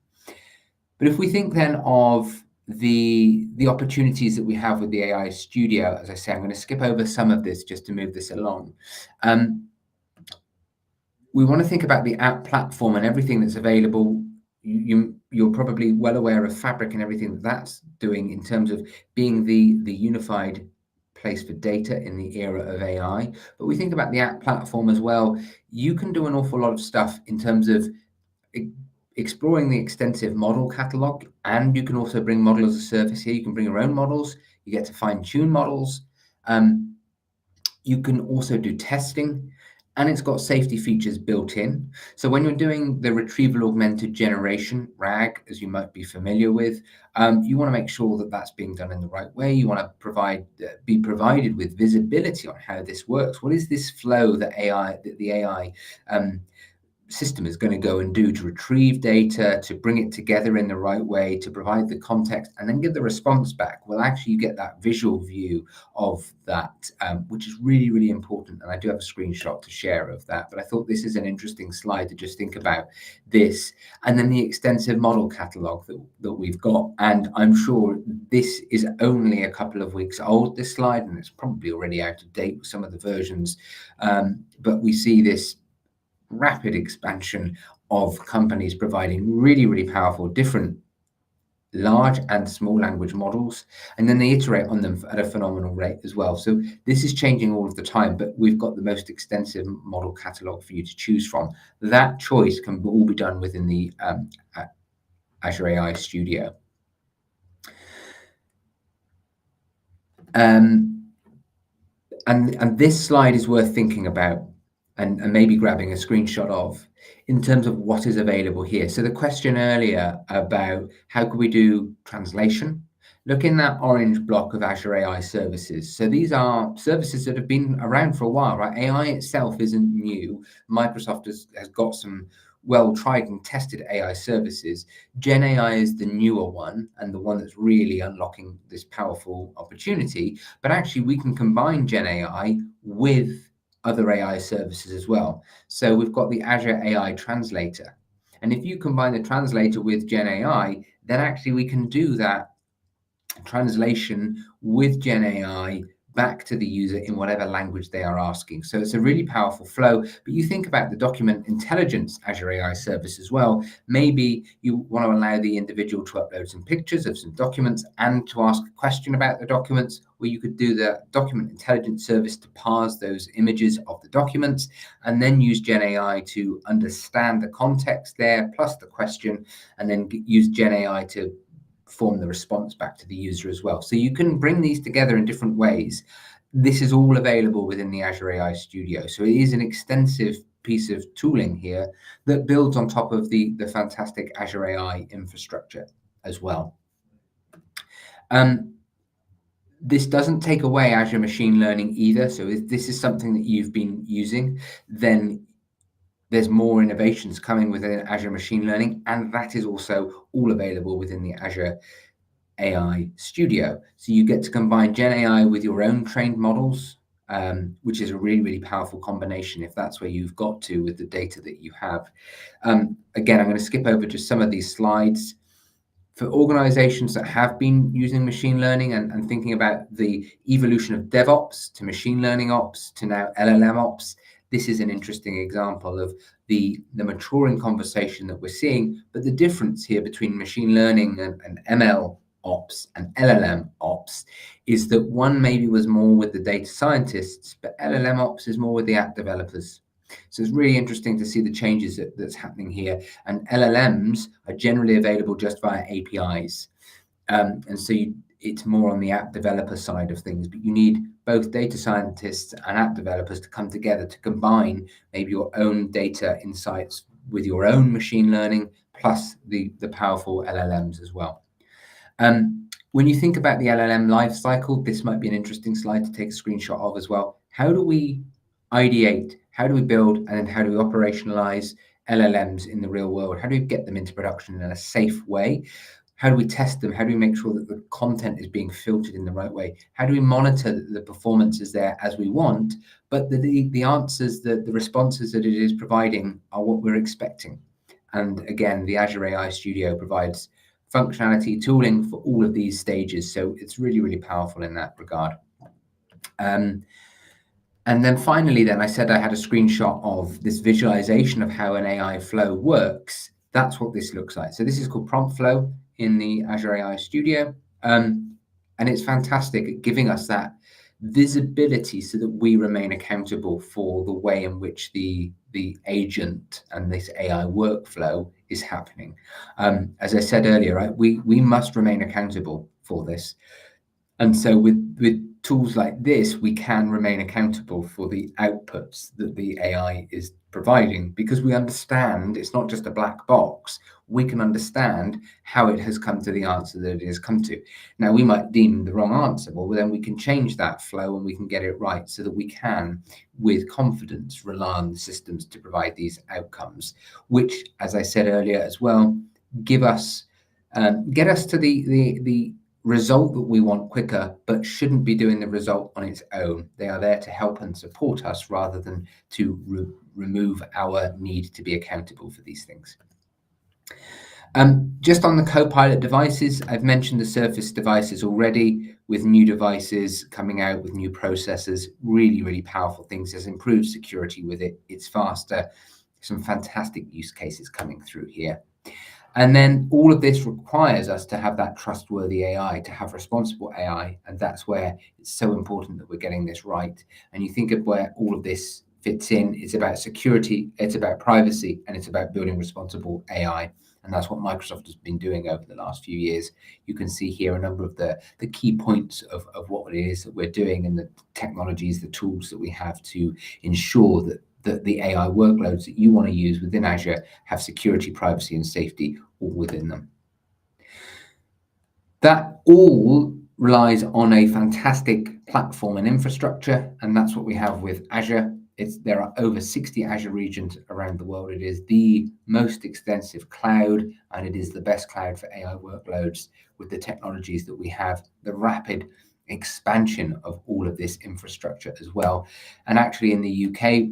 But if we think then of the opportunities that we have with the AI Studio, as I say, I'm going to skip over some of this just to move this along. We want to think about the app platform and everything that's available. You're probably well aware of Fabric and everything that's doing in terms of being the unified place for data in the era of AI. But we think about the app platform as well. You can do an awful lot of stuff in terms of exploring the extensive model catalog, and you can also bring model as a service here. You can bring your own models. You get to fine-tune models. You can also do testing, and it's got safety features built in. So when you're doing the retrieval augmented generation, RAG, as you might be familiar with, you want to make sure that that's being done in the right way. You want to be provided with visibility on how this works. What is this flow that the AI system is going to go and do to retrieve data, to bring it together in the right way, to provide the context, and then give the response back? Well, actually, you get that visual view of that, which is really, really important. And I do have a screenshot to share of that. But I thought this is an interesting slide to just think about this. And then the extensive model catalog that we've got. And I'm sure this is only a couple of weeks old, this slide, and it's probably already out of date with some of the versions. But we see this rapid expansion of companies providing really, really powerful different large and small language models, and then they iterate on them at a phenomenal rate as well. So this is changing all of the time, but we've got the most extensive model catalog for you to choose from. That choice can all be done within the Azure AI Studio. And this slide is worth thinking about and maybe grabbing a screenshot of in terms of what is available here. So the question earlier about how could we do translation? look in that orange block of Azure AI services. So these are services that have been around for a while, right? AI itself isn't new. Microsoft has got some well-tried and tested AI services. Gen AI is the newer one and the one that's really unlocking this powerful opportunity. But actually, we can combine Gen AI with other AI services as well. So we've got the Azure AI Translator. And if you combine the translator with Gen AI, then actually we can do that translation with Gen AI back to the user in whatever language they are asking. So it's a really powerful flow. But you think about the document intelligence Azure AI service as well. Maybe you want to allow the individual to upload some pictures of some documents and to ask a question about the documents, where you could do the document intelligence service to parse those images of the documents and then use Gen AI to understand the context there, plus the question, and then use Gen AI to form the response back to the user as well. So you can bring these together in different ways. This is all available within the Azure AI Studio. So it is an extensive piece of tooling here that builds on top of the fantastic Azure AI infrastructure as well. This doesn't take away Azure Machine Learning either. So if this is something that you've been using, then there's more innovations coming within Azure Machine Learning, and that is also all available within the Azure AI Studio. So you get to combine Gen AI with your own trained models, which is a really, really powerful combination if that's where you've got to with the data that you have. Again, I'm going to skip over just some of these slides. For organizations that have been using machine learning and thinking about the evolution of DevOps to machine learning ops to now LLM ops, this is an interesting example of the maturing conversation that we're seeing. But the difference here between machine learning and ML ops and LLM ops is that one maybe was more with the data scientists, but LLM ops is more with the app developers. So it's really interesting to see the changes that's happening here. And LLMs are generally available just via APIs. And so it's more on the app developer side of things, but you need both data scientists and app developers to come together to combine maybe your own data insights with your own machine learning, plus the powerful LLMs as well. When you think about the LLM lifecycle, this might be an interesting slide to take a screenshot of as well. How do we ideate? How do we build? And then how do we operationalize LLMs in the real world? How do we get them into production in a safe way? How do we test them? How do we make sure that the content is being filtered in the right way? How do we monitor that the performance is there as we want, but the answers, the responses that it is providing are what we're expecting? And again, the Azure AI Studio provides functionality tooling for all of these stages. So it's really, really powerful in that regard. And then finally, I said I had a screenshot of this visualization of how an AI flow works. That's what this looks like. So this is called Prompt Flow in the Azure AI Studio. And it's fantastic at giving us that visibility so that we remain accountable for the way in which the agent and this AI workflow is happening. As I said earlier, right, we must remain accountable for this. And so with tools like this, we can remain accountable for the outputs that the AI is providing, because we understand it's not just a black box. We can understand how it has come to the answer that it has come to. Now, we might deem the wrong answer, well, then we can change that flow and we can get it right so that we can, with confidence, rely on the systems to provide these outcomes, which, as I said earlier as well, get us to the result that we want quicker, but shouldn't be doing the result on its own. They are there to help and support us rather than to remove our need to be accountable for these things. Just on the Copilot devices, I've mentioned the Surface devices already, with new devices coming out with new processors, really, really powerful things. There's improved security with it. It's faster. Some fantastic use cases coming through here. And then all of this requires us to have that trustworthy AI, to have responsible AI. And that's where it's so important that we're getting this right. And you think of where all of this fits in. It's about security, it's about privacy, and it's about building responsible AI. And that's what Microsoft has been doing over the last few years. You can see here a number of the key points of what it is that we're doing and the technologies, the tools that we have to ensure that the AI workloads that you want to use within Azure have security, privacy, and safety all within them. That all relies on a fantastic platform and infrastructure, and that's what we have with Azure. There are over 60 Azure regions around the world. It is the most extensive cloud, and it is the best cloud for AI workloads with the technologies that we have, the rapid expansion of all of this infrastructure as well. And actually in the UK,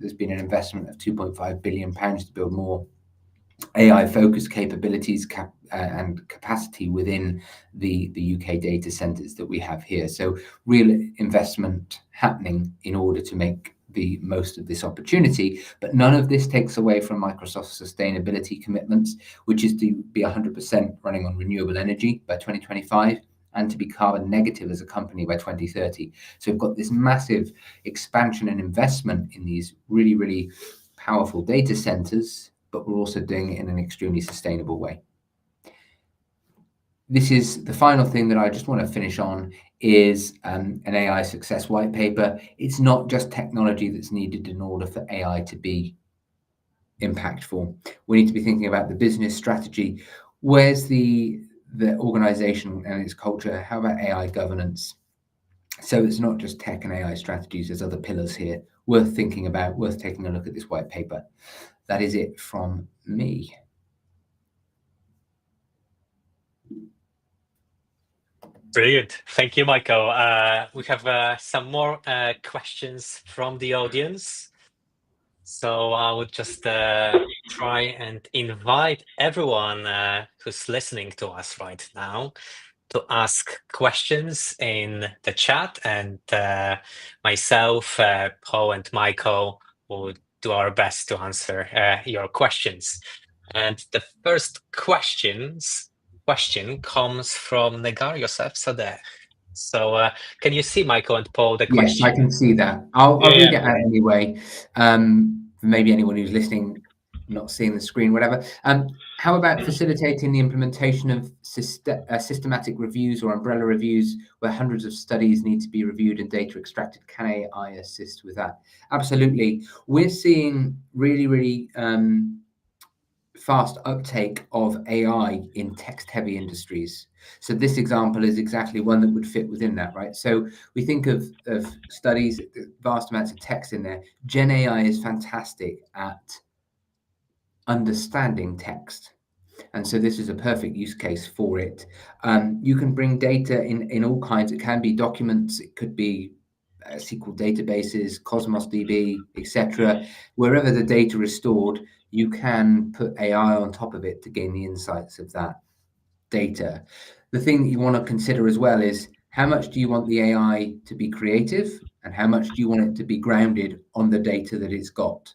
there's been an investment of £2.5 billion to build more AI-focused capabilities and capacity within the UK data centers that we have here. So real investment happening in order to make the most of this opportunity. But none of this takes away from Microsoft's sustainability commitments, which is to be 100% running on renewable energy by 2025 and to be carbon negative as a company by 2030. So we've got this massive expansion and investment in these really, really powerful data centers, but we're also doing it in an extremely sustainable way. This is the final thing that I just want to finish on is an AI success white paper. It's not just technology that's needed in order for AI to be impactful. We need to be thinking about the business strategy. Where's the organization and its culture? How about AI governance? So it's not just tech and AI strategies, there's other pillars here worth thinking about, worth taking a look at this white paper. That is it from me. Brilliant. Thank you, Michael. We have some more questions from the audience. So I would just try and invite everyone who's listening to us right now to ask questions in the chat, and myself, Paul, and Michael will do our best to answer your questions. And the first question comes from Negar Yosef Sadeh. So can you see, Michael and Paul, the question? Yes, I can see that. I'll read it out anyway. Maybe anyone who's listening, not seeing the screen, whatever. How about facilitating the implementation of systematic reviews or umbrella reviews where hundreds of studies need to be reviewed and data extracted? Can AI assist with that? Absolutely. We're seeing really, really fast uptake of AI in text-heavy industries. So this example is exactly one that would fit within that, right? So we think of studies, vast amounts of text in there. Gen AI is fantastic at understanding text. And so this is a perfect use case for it. You can bring data in all kinds. It can be documents, it could be SQL databases, Cosmos DB, etc. Wherever the data is stored, you can put AI on top of it to gain the insights of that data. The thing that you want to consider as well is how much do you want the AI to be creative and how much do you want it to be grounded on the data that it's got?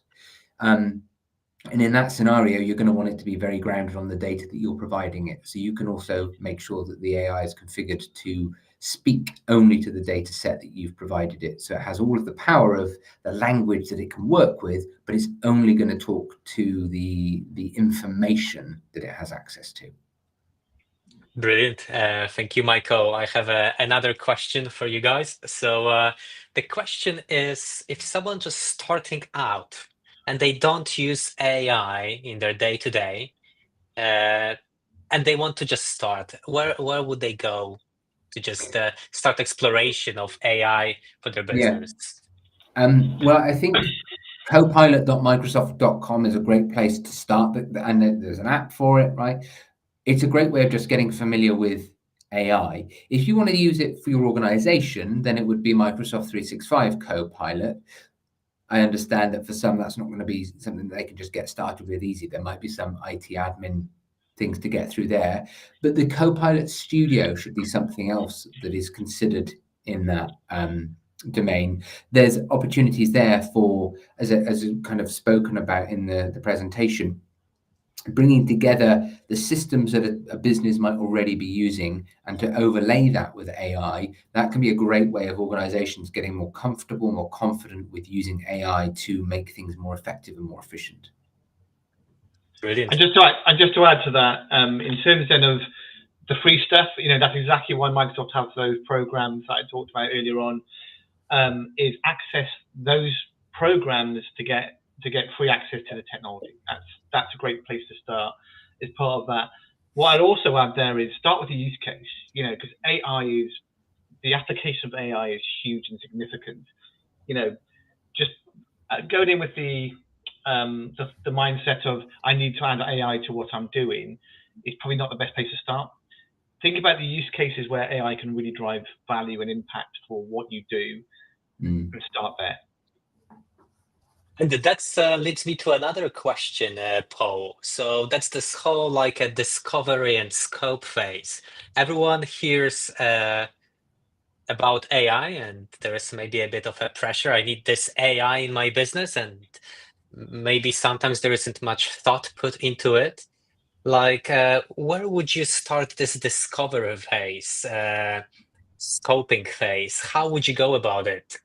And in that scenario, you're going to want it to be very grounded on the data that you're providing it. So you can also make sure that the AI is configured to speak only to the data set that you've provided it. So it has all of the power of the language that it can work with, but it's only going to talk to the information that it has access to. Brilliant. Thank you, Michael. I have another question for you guys. So the question is, if someone just starting out and they don't use AI in their day-to-day, and they want to just start, where would they go to just start exploration of AI for their business? Well, I think copilot.microsoft.com is a great place to start, and there's an app for it, right? It's a great way of just getting familiar with AI. If you want to use it for your organization, then it would be Microsoft 365 Copilot. I understand that for some, that's not going to be something that they can just get started with easy. There might be some IT admin things to get through there, but the Copilot Studio should be something else that is considered in that domain. There's opportunities there for, as kind of spoken about in the presentation, bringing together the systems that a business might already be using and to overlay that with AI. That can be a great way of organizations getting more comfortable, more confident with using AI to make things more effective and more efficient. Brilliant. And just to add to that, in terms then of the free stuff, that's exactly why Microsoft has those programs that I talked about earlier on, is access those programs to get free access to the technology. That's a great place to start as part of that. What I'd also add there is start with the use case, because the application of AI is huge and significant. Just going in with the mindset of I need to add AI to what I'm doing is probably not the best place to start. Think about the use cases where AI can really drive value and impact for what you do, and start there. And that leads me to another question, Paul. So that's this whole like a discovery and scope phase. Everyone hears about AI, and there is maybe a bit of a pressure. I need this AI in my business, and maybe sometimes there isn't much thought put into it. Like, where would you start this discovery phase, scoping phase? How would you go about it?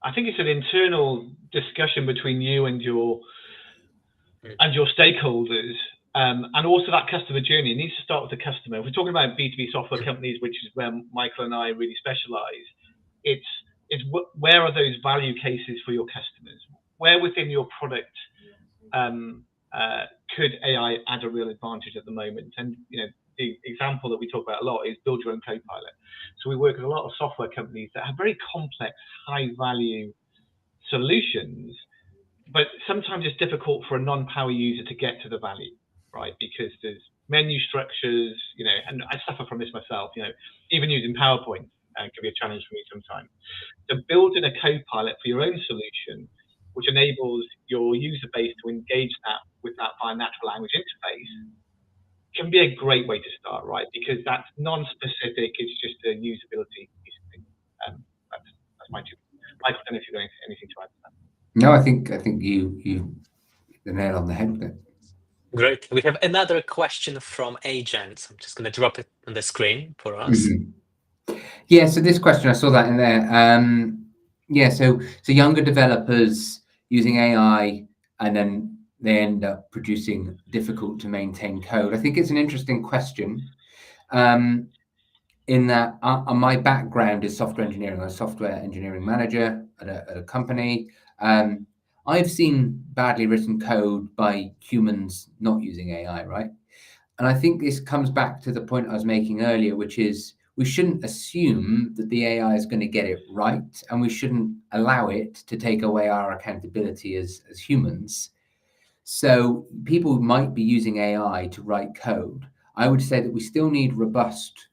I think it's an internal discussion between you and your stakeholders, and also that customer journey. It needs to start with the customer. If we're talking about B2B software companies, which is where Michael and I really specialize, it's where are those value cases for your customers? Where within your product could AI add a real advantage at the moment? And the example that we talk about a lot is build your own Copilot. So we work with a lot of software companies that have very complex, high value solutions, but sometimes it's difficult for a non-power user to get to the value, right? Because there's menu structures, and I suffer from this myself, even using PowerPoint can be a challenge for me sometimes. So building a Copilot for your own solution, which enables your user base to engage that with that via natural language interface, can be a great way to start, right? Because that's non-specific, it's just a usability piece of thing. That's my two. Michael, I don't know if you've got anything to add to that. No, I think you hit the nail on the head with it. Great. We have another question from Agent. I'm just going to drop it on the screen for us. Yeah, so this question, I saw that in there. So younger developers using AI, and then they end up producing difficult to maintain code. I think it's an interesting question. In that my background is software engineering. I'm a software engineering manager at a company. I've seen badly written code by humans not using AI, right? And I think this comes back to the point I was making earlier, which is we shouldn't assume that the AI is going to get it right, and we shouldn't allow it to take away our accountability as humans. So people might be using AI to write code. I would say that we still need robust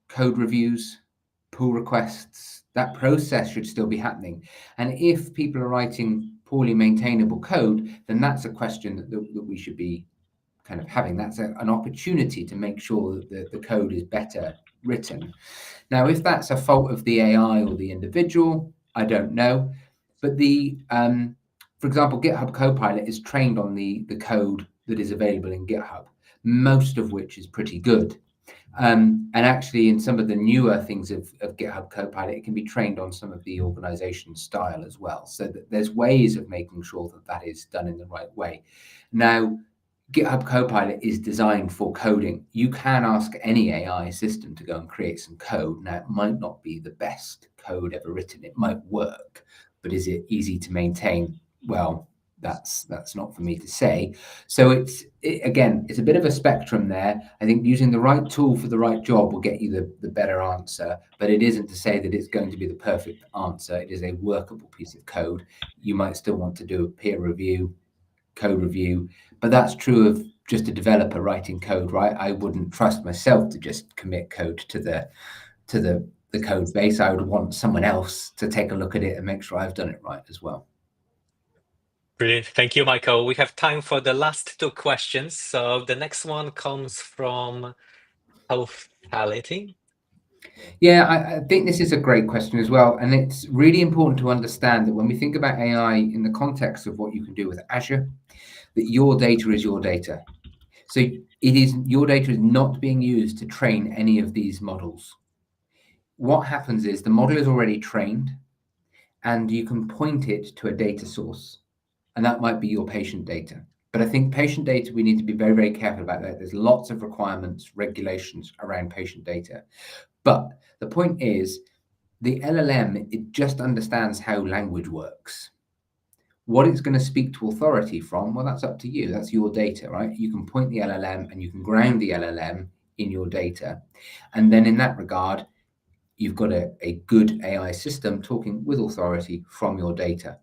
code reviews, pull requests. That process should still be happening. And if people are writing poorly maintainable code, then that's a question that we should be kind of having. That's an opportunity to make sure that the code is better written. Now, if that's a fault of the AI or the individual, I don't know. But for example, GitHub Copilot is trained on the code that is available in GitHub, most of which is pretty good. And actually, in some of the newer things of GitHub Copilot, it can be trained on some of the organization style as well. So that there's ways of making sure that is done in the right way. Now, GitHub Copilot is designed for coding. You can ask any AI system to go and create some code. Now, it might not be the best code ever written. It might work, but is it easy to maintain? Well, that's not for me to say. So again, it's a bit of a spectrum there. I think using the right tool for the right job will get you the better answer, but it isn't to say that it's going to be the perfect answer. It is a workable piece of code. You might still want to do a peer review, code review, but that's true of just a developer writing code, right? I wouldn't trust myself to just commit code to the code base. I would want someone else to take a look at it and make sure I've done it right as well. Brilliant. Thank you, Michael. We have time for the last two questions. So the next one comes from Healthality. Yeah, I think this is a great question as well. And it's really important to understand that when we think about AI in the context of what you can do with Azure, that your data is your data. So your data is not being used to train any of these models. What happens is the model is already trained, and you can point it to a data source, and that might be your patient data. But I think patient data, we need to be very, very careful about that. There's lots of requirements, regulations around patient data. But the point is, the LLM, it just understands how language works. What it's going to speak to authority from, well, that's up to you. That's your data, right? You can point the LLM and you can ground the LLM in your data. And then in that regard, you've got a good AI system talking with authority from your data.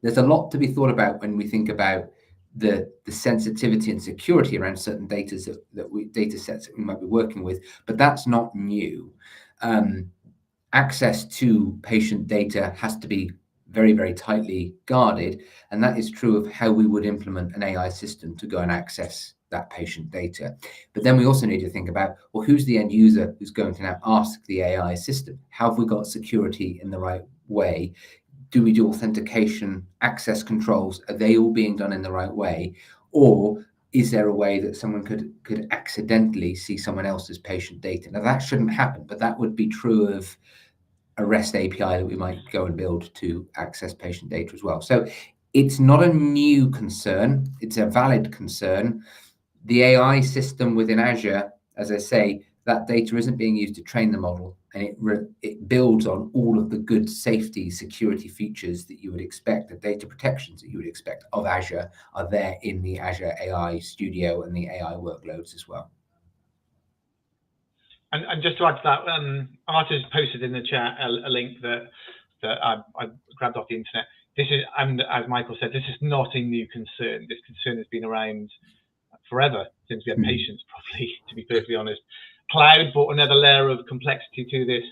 There's a lot to be thought about when we think about the sensitivity and security around certain data sets that we might be working with, but that's not new. Access to patient data has to be very, very tightly guarded, and that is true of how we would implement an AI system to go and access that patient data. But then we also need to think about, well, who's the end user who's going to now ask the AI system? How have we got security in the right way? Do we do authentication, access controls? Are they all being done in the right way? Or is there a way that someone could accidentally see someone else's patient data? Now, that shouldn't happen, but that would be true of a REST API that we might go and build to access patient data as well. So it's not a new concern. It's a valid concern. The AI system within Azure, as I say, that data isn't being used to train the model, and it builds on all of the good safety, security features that you would expect, the data protections that you would expect of Azure are there in the Azure AI Studio and the AI workloads as well. And just to add to that, Arthur's posted in the chat a link that I grabbed off the internet. This is, and as Michael said, this is not a new concern. This concern has been around forever, since we had patients, probably, to be perfectly honest. Cloud brought another layer of complexity to this.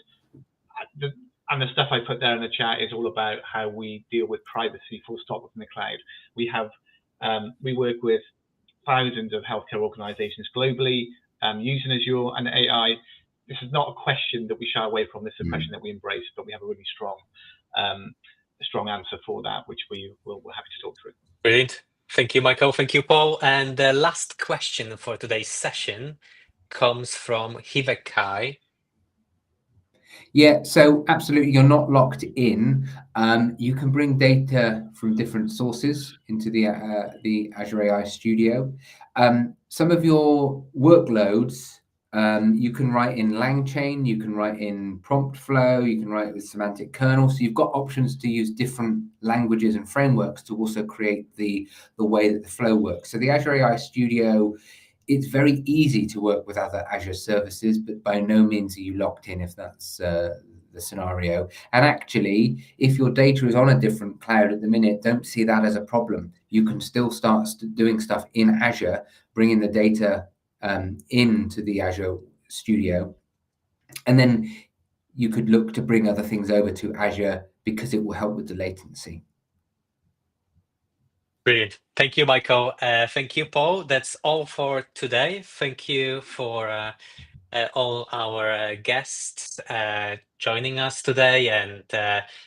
And the stuff I put there in the chat is all about how we deal with privacy, full stop, within the cloud. We have, we work with thousands of healthcare organizations globally, using Azure and AI. This is not a question that we shy away from. This is a question that we embrace, but we have a really strong answer for that, which we're happy to talk through. Brilliant. Thank you, Michael. Thank you, Paul. And the last question for today's session comes from Hivekai. Yeah, so absolutely, you're not locked in. You can bring data from different sources into the Azure AI Studio. Some of your workloads, you can write in LangChain, you can write in prompt flow, you can write with semantic kernel. So you've got options to use different languages and frameworks to also create the way that the flow works. So the Azure AI Studio, it's very easy to work with other Azure services, but by no means are you locked in if that's the scenario. And actually, if your data is on a different cloud at the minute, don't see that as a problem. You can still start doing stuff in Azure, bringing the data into the Azure Studio. And then you could look to bring other things over to Azure because it will help with the latency. Brilliant. Thank you, Michael. Thank you, Paul. That's all for today. Thank you for all our guests joining us today and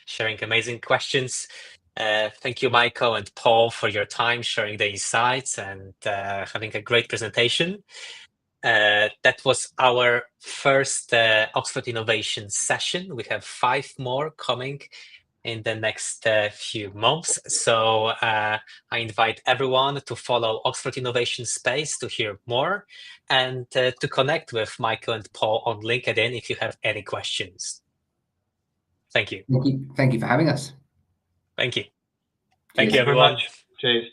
sharing amazing questions. Thank you, Michael and Paul, for your time, sharing the insights and having a great presentation. That was our first Oxford Innovation session. We have 5 more coming in the next few months. So I invite everyone to follow Oxford Innovation Space to hear more and to connect with Michael and Paul on LinkedIn if you have any questions. Thank you. Thank you for having us. Thank you. Cheers. Thank you, everyone. Very much. Cheers.